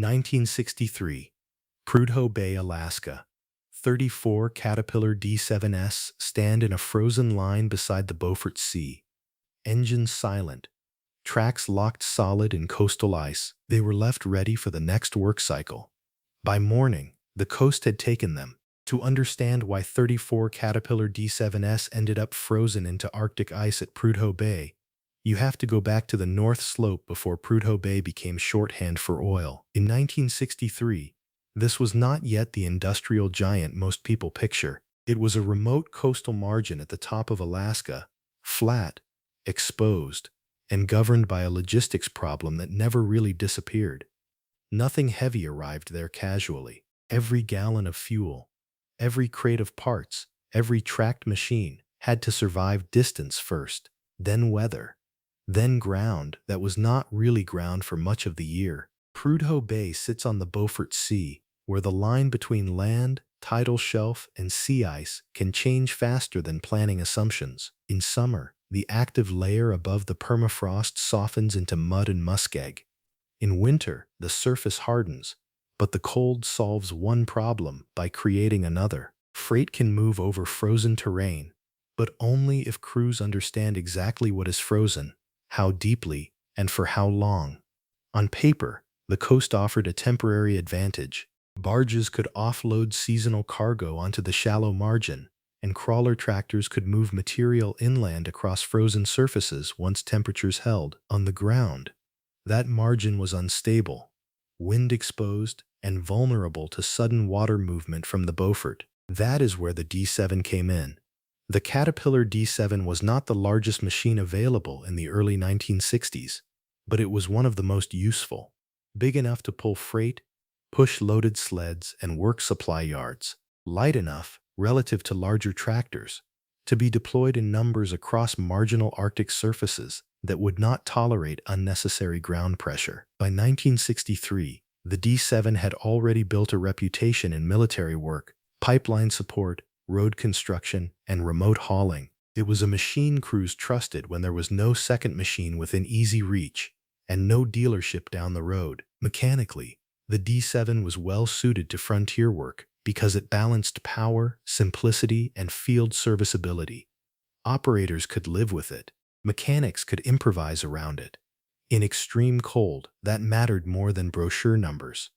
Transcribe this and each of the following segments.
1963. Prudhoe Bay, Alaska. 34 Caterpillar D7s stand in a frozen line beside the Beaufort Sea. Engines silent. Tracks locked solid in coastal ice. They were left ready for the next work cycle. By morning, the coast had taken them. To understand why 34 Caterpillar D7s ended up frozen into Arctic ice at Prudhoe Bay, you have to go back to the North Slope before Prudhoe Bay became shorthand for oil. In 1963, this was not yet the industrial giant most people picture. It was a remote coastal margin at the top of Alaska, flat, exposed, and governed by a logistics problem that never really disappeared. Nothing heavy arrived there casually. Every gallon of fuel, every crate of parts, every tracked machine had to survive distance first, then weather, then ground that was not really ground for much of the year. Prudhoe Bay sits on the Beaufort Sea, where the line between land, tidal shelf, and sea ice can change faster than planning assumptions. In summer, the active layer above the permafrost softens into mud and muskeg. In winter, the surface hardens, but the cold solves one problem by creating another. Freight can move over frozen terrain, but only if crews understand exactly what is frozen, how deeply, and for how long. On paper, the coast offered a temporary advantage. Barges could offload seasonal cargo onto the shallow margin, and crawler tractors could move material inland across frozen surfaces once temperatures held. On the ground, that margin was unstable, wind-exposed, and vulnerable to sudden water movement from the Beaufort. That is where the D7 came in. The Caterpillar D7 was not the largest machine available in the early 1960s, but it was one of the most useful. Big enough to pull freight, push loaded sleds, and work supply yards. Light enough, relative to larger tractors, to be deployed in numbers across marginal Arctic surfaces that would not tolerate unnecessary ground pressure. By 1963, the D7 had already built a reputation in military work, pipeline support, road construction, and remote hauling. It was a machine crews trusted when there was no second machine within easy reach and no dealership down the road. Mechanically, the D7 was well suited to frontier work because it balanced power, simplicity, and field serviceability. Operators could live with it. Mechanics could improvise around it. In extreme cold, that mattered more than brochure numbers.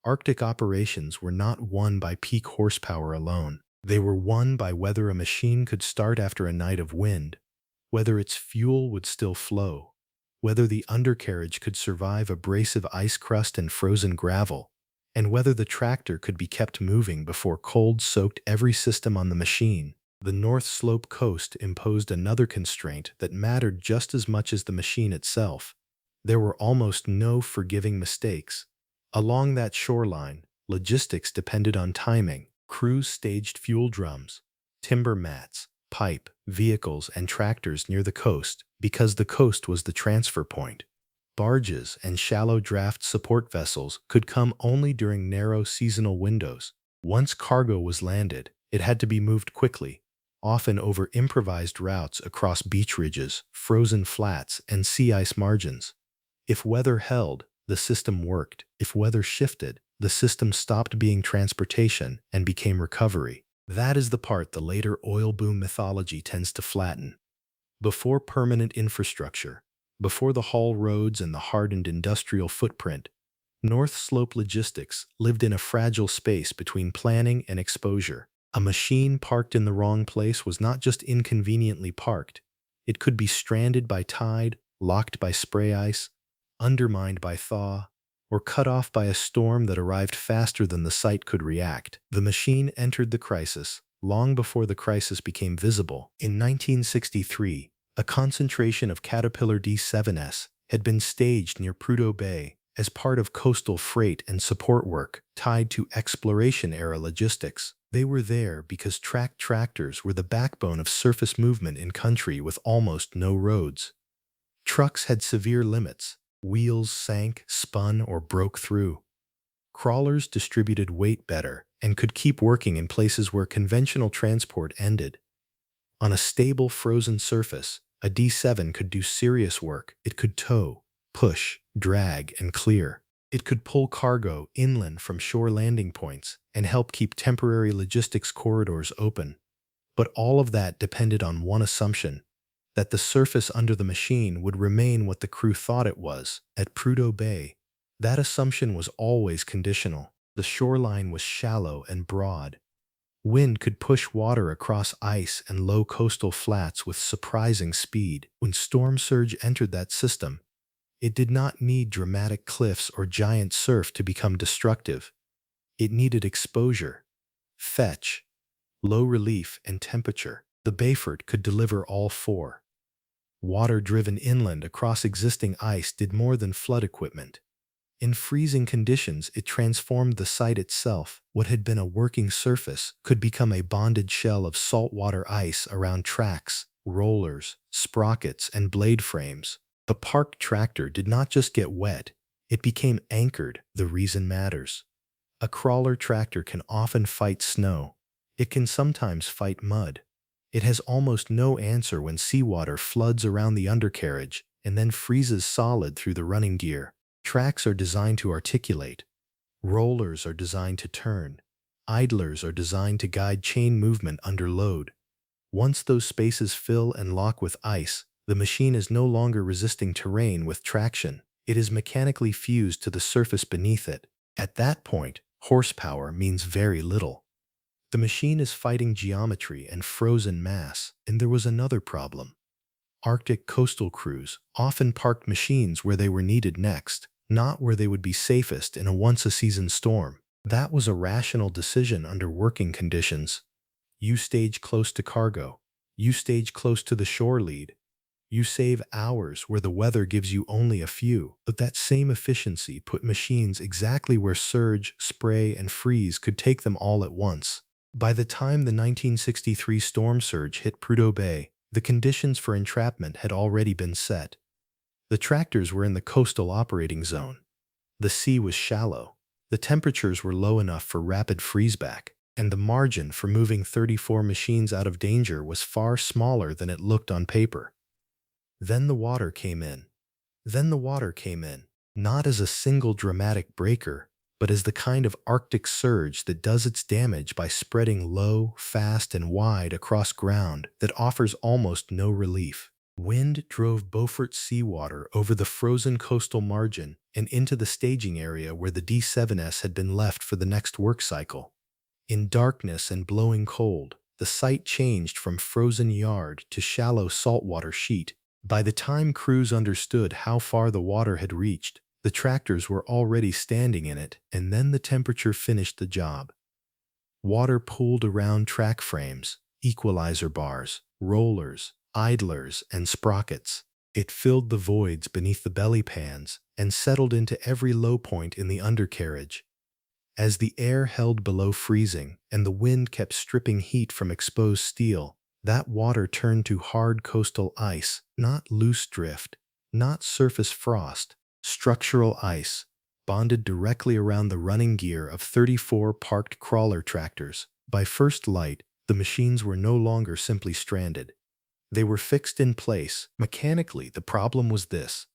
Arctic operations were not won by peak horsepower alone. They were won by whether a machine could start after a night of wind, whether its fuel would still flow, whether the undercarriage could survive abrasive ice crust and frozen gravel, and whether the tractor could be kept moving before cold soaked every system on the machine. The North Slope coast imposed another constraint that mattered just as much as the machine itself. There were almost no forgiving mistakes. Along that shoreline, logistics depended on timing. Crews staged fuel drums, timber mats, pipe, vehicles, and tractors near the coast because the coast was the transfer point. Barges and shallow draft support vessels could come only during narrow seasonal windows. Once cargo was landed, it had to be moved quickly, often over improvised routes across beach ridges, frozen flats, and sea ice margins. If weather held, the system worked. If weather shifted, the system stopped being transportation and became recovery. That is the part the later oil boom mythology tends to flatten. Before permanent infrastructure, before the haul roads and the hardened industrial footprint, North Slope logistics lived in a fragile space between planning and exposure. A machine parked in the wrong place was not just inconveniently parked. It could be stranded by tide, locked by spray ice, undermined by thaw, or cut off by a storm that arrived faster than the site could react. The machine entered the crisis long before the crisis became visible. In 1963, a concentration of Caterpillar D7s had been staged near Prudhoe Bay as part of coastal freight and support work tied to exploration-era logistics. They were there because tracked tractors were the backbone of surface movement in country with almost no roads. Trucks had severe limits. Wheels sank, spun, or broke through. Crawlers distributed weight better and could keep working in places where conventional transport ended. On a stable frozen surface, a D7 could do serious work. It could tow, push, drag, and clear. It could pull cargo inland from shore landing points and help keep temporary logistics corridors open. But all of that depended on one assumption, that the surface under the machine would remain what the crew thought it was. At Prudhoe Bay, that assumption was always conditional. The shoreline was shallow and broad. Wind could push water across ice and low coastal flats with surprising speed. When storm surge entered that system, it did not need dramatic cliffs or giant surf to become destructive. It needed exposure, fetch, low relief, and temperature. The Beaufort could deliver all four. Water driven inland across existing ice did more than flood equipment. In freezing conditions, it transformed the site itself. What had been a working surface could become a bonded shell of saltwater ice around tracks, rollers, sprockets, and blade frames. The parked tractor did not just get wet, it became anchored. The reason matters. A crawler tractor can often fight snow. It can sometimes fight mud. It has almost no answer when seawater floods around the undercarriage and then freezes solid through the running gear. Tracks are designed to articulate. Rollers are designed to turn. Idlers are designed to guide chain movement under load. Once those spaces fill and lock with ice, the machine is no longer resisting terrain with traction. It is mechanically fused to the surface beneath it. At that point, horsepower means very little. The machine is fighting geometry and frozen mass, and there was another problem. Arctic coastal crews often parked machines where they were needed next, not where they would be safest in a once-a-season storm. That was a rational decision under working conditions. You stage close to cargo. You stage close to the shore lead. You save hours where the weather gives you only a few. But that same efficiency put machines exactly where surge, spray, and freeze could take them all at once. By the time the 1963 storm surge hit Prudhoe Bay, the conditions for entrapment had already been set. The tractors were in the coastal operating zone. The sea was shallow. The temperatures were low enough for rapid freezeback, and the margin for moving 34 machines out of danger was far smaller than it looked on paper. Then the water came in. Not as a single dramatic breaker, but as the kind of Arctic surge that does its damage by spreading low, fast, and wide across ground that offers almost no relief. Wind drove Beaufort Sea water over the frozen coastal margin and into the staging area where the D7s had been left for the next work cycle. In darkness and blowing cold, the site changed from frozen yard to shallow saltwater sheet. By the time crews understood how far the water had reached, the tractors were already standing in it, and then the temperature finished the job. Water pooled around track frames, equalizer bars, rollers, idlers, and sprockets. It filled the voids beneath the belly pans and settled into every low point in the undercarriage. As the air held below freezing and the wind kept stripping heat from exposed steel, that water turned to hard coastal ice, not loose drift, not surface frost, structural ice, bonded directly around the running gear of 34 parked crawler tractors. By first light, the machines were no longer simply stranded. They were fixed in place. Mechanically, the problem was this.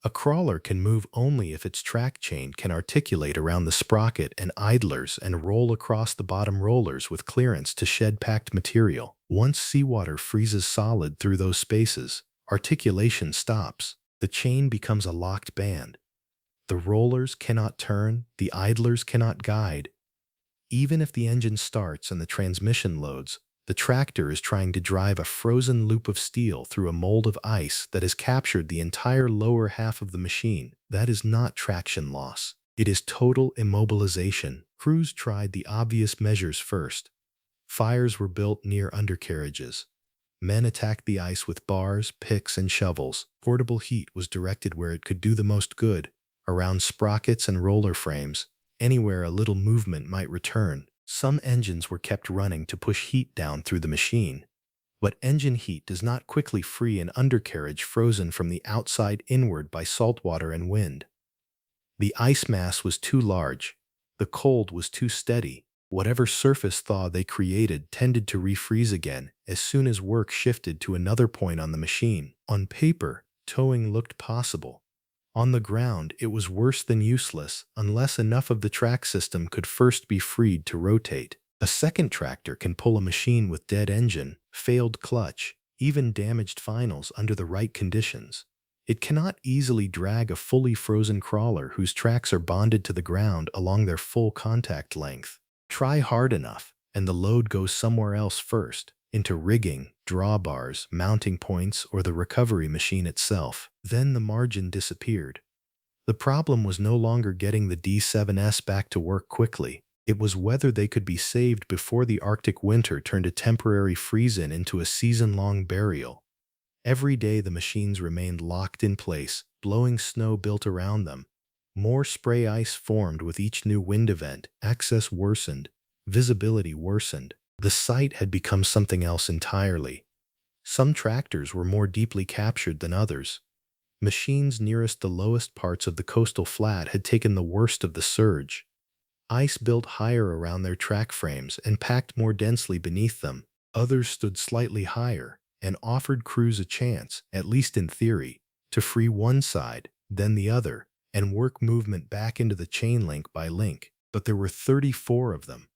A crawler can move only if its track chain can articulate around the sprocket and idlers and roll across the bottom rollers with clearance to shed packed material. Once seawater freezes solid through those spaces, articulation stops. The chain becomes a locked band. The rollers cannot turn, the idlers cannot guide. Even if the engine starts and the transmission loads, the tractor is trying to drive a frozen loop of steel through a mold of ice that has captured the entire lower half of the machine. That is not traction loss. It is total immobilization. Crews tried the obvious measures first. Fires were built near undercarriages. Men attacked the ice with bars, picks, and shovels. Portable heat was directed where it could do the most good, around sprockets and roller frames, anywhere a little movement might return. Some engines were kept running to push heat down through the machine. But engine heat does not quickly free an undercarriage frozen from the outside inward by saltwater and wind. The ice mass was too large. The cold was too steady. Whatever surface thaw they created tended to refreeze again as soon as work shifted to another point on the machine. On paper, towing looked possible. On the ground, it was worse than useless unless enough of the track system could first be freed to rotate. A second tractor can pull a machine with dead engine, failed clutch, even damaged finals under the right conditions. It cannot easily drag a fully frozen crawler whose tracks are bonded to the ground along their full contact length. Try hard enough, and the load goes somewhere else first, into rigging, drawbars, mounting points, or the recovery machine itself. Then the margin disappeared. The problem was no longer getting the D7s back to work quickly. It was whether they could be saved before the Arctic winter turned a temporary freeze-in into a season-long burial. Every day the machines remained locked in place, blowing snow built around them. More spray ice formed with each new wind event, access worsened, visibility worsened. The site had become something else entirely. Some tractors were more deeply captured than others. Machines nearest the lowest parts of the coastal flat had taken the worst of the surge. Ice built higher around their track frames and packed more densely beneath them. Others stood slightly higher and offered crews a chance, at least in theory, to free one side, then the other, and work movement back into the chain link by link. But there were 34 of them,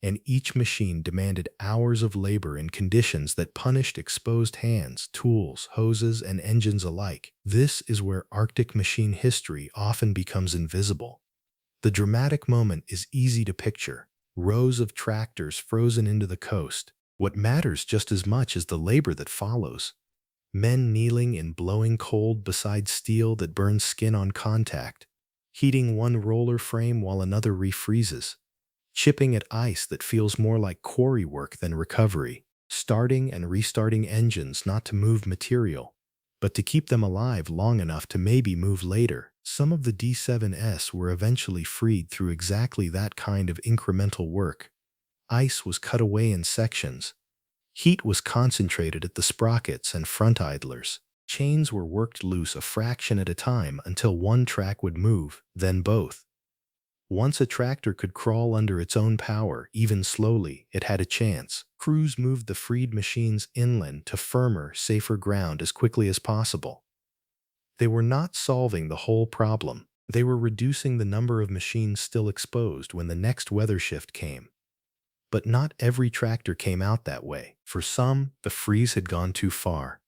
and each machine demanded hours of labor in conditions that punished exposed hands, tools, hoses, and engines alike. This is where Arctic machine history often becomes invisible. The dramatic moment is easy to picture. Rows of tractors frozen into the coast. What matters just as much is the labor that follows. Men kneeling in blowing cold beside steel that burns skin on contact, heating one roller frame while another refreezes, chipping at ice that feels more like quarry work than recovery, starting and restarting engines not to move material, but to keep them alive long enough to maybe move later. Some of the D7s were eventually freed through exactly that kind of incremental work. Ice was cut away in sections. Heat was concentrated at the sprockets and front idlers. Chains were worked loose a fraction at a time until one track would move, then both. Once a tractor could crawl under its own power, even slowly, it had a chance. Crews moved the freed machines inland to firmer, safer ground as quickly as possible. They were not solving the whole problem. They were reducing the number of machines still exposed when the next weather shift came. But not every tractor came out that way. For some, the freeze had gone too far.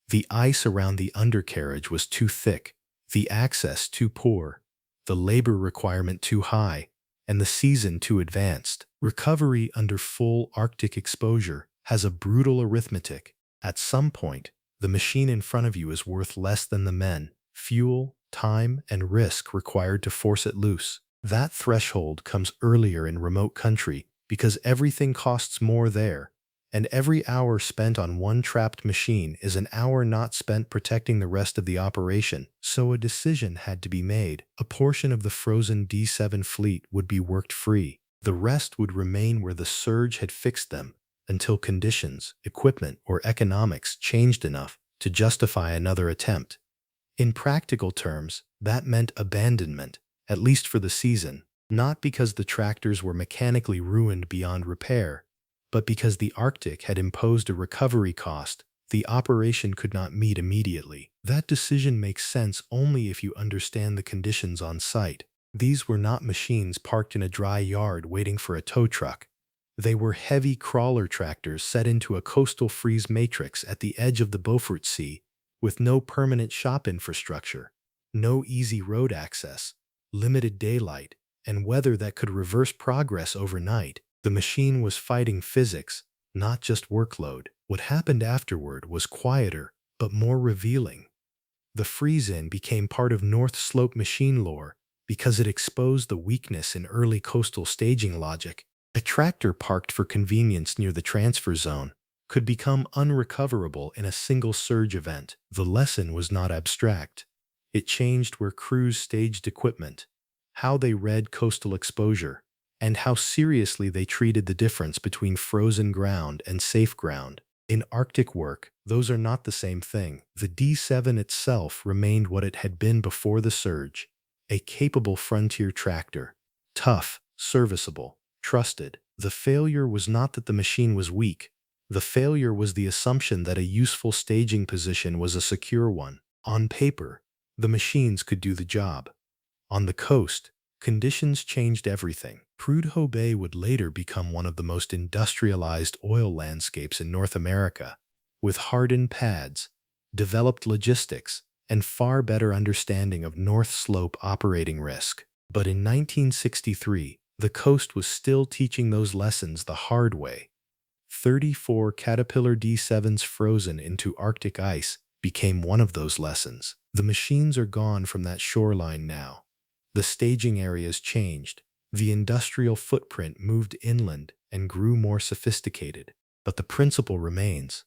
The ice around the undercarriage was too thick, the access too poor, the labor requirement too high, and the season too advanced. Recovery under full Arctic exposure has a brutal arithmetic. At some point, the machine in front of you is worth less than the men, fuel, time, and risk required to force it loose. That threshold comes earlier in remote country because everything costs more there, and every hour spent on one trapped machine is an hour not spent protecting the rest of the operation. So a decision had to be made. A portion of the frozen D7 fleet would be worked free. The rest would remain where the surge had fixed them, until conditions, equipment, or economics changed enough to justify another attempt. In practical terms, that meant abandonment, at least for the season, not because the tractors were mechanically ruined beyond repair, but because the Arctic had imposed a recovery cost the operation could not meet immediately. That decision makes sense only if you understand the conditions on site. These were not machines parked in a dry yard waiting for a tow truck. They were heavy crawler tractors set into a coastal freeze matrix at the edge of the Beaufort Sea, with no permanent shop infrastructure, no easy road access, limited daylight, and weather that could reverse progress overnight. The machine was fighting physics, not just workload. What happened afterward was quieter, but more revealing. The freeze-in became part of North Slope machine lore because it exposed the weakness in early coastal staging logic. A tractor parked for convenience near the transfer zone could become unrecoverable in a single surge event. The lesson was not abstract. It changed where crews staged equipment, how they read coastal exposure, and how seriously they treated the difference between frozen ground and safe ground. In Arctic work, those are not the same thing. The D7 itself remained what it had been before the surge, a capable frontier tractor, tough, serviceable, trusted. The failure was not that the machine was weak. The failure was the assumption that a useful staging position was a secure one. On paper, The machines could do the job. On the coast, conditions changed everything. Prudhoe Bay would later become one of the most industrialized oil landscapes in North America, with hardened pads, developed logistics, and far better understanding of North Slope operating risk. But in 1963, the coast was still teaching those lessons the hard way. 34 Caterpillar D7s frozen into Arctic ice became one of those lessons. The machines are gone from that shoreline now. The staging areas changed. The industrial footprint moved inland and grew more sophisticated. But the principle remains.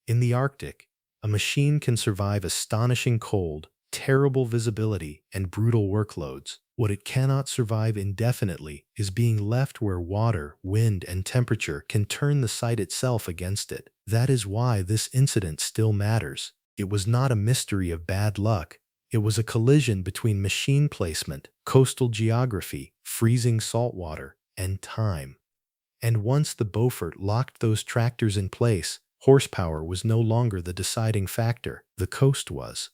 In the Arctic, a machine can survive astonishing cold, terrible visibility, and brutal workloads. What it cannot survive indefinitely is being left where water, wind, and temperature can turn the site itself against it. That is why this incident still matters. It was not a mystery of bad luck. It was a collision between machine placement, coastal geography, freezing saltwater, and time. And once the Beaufort locked those tractors in place, horsepower was no longer the deciding factor. The coast was.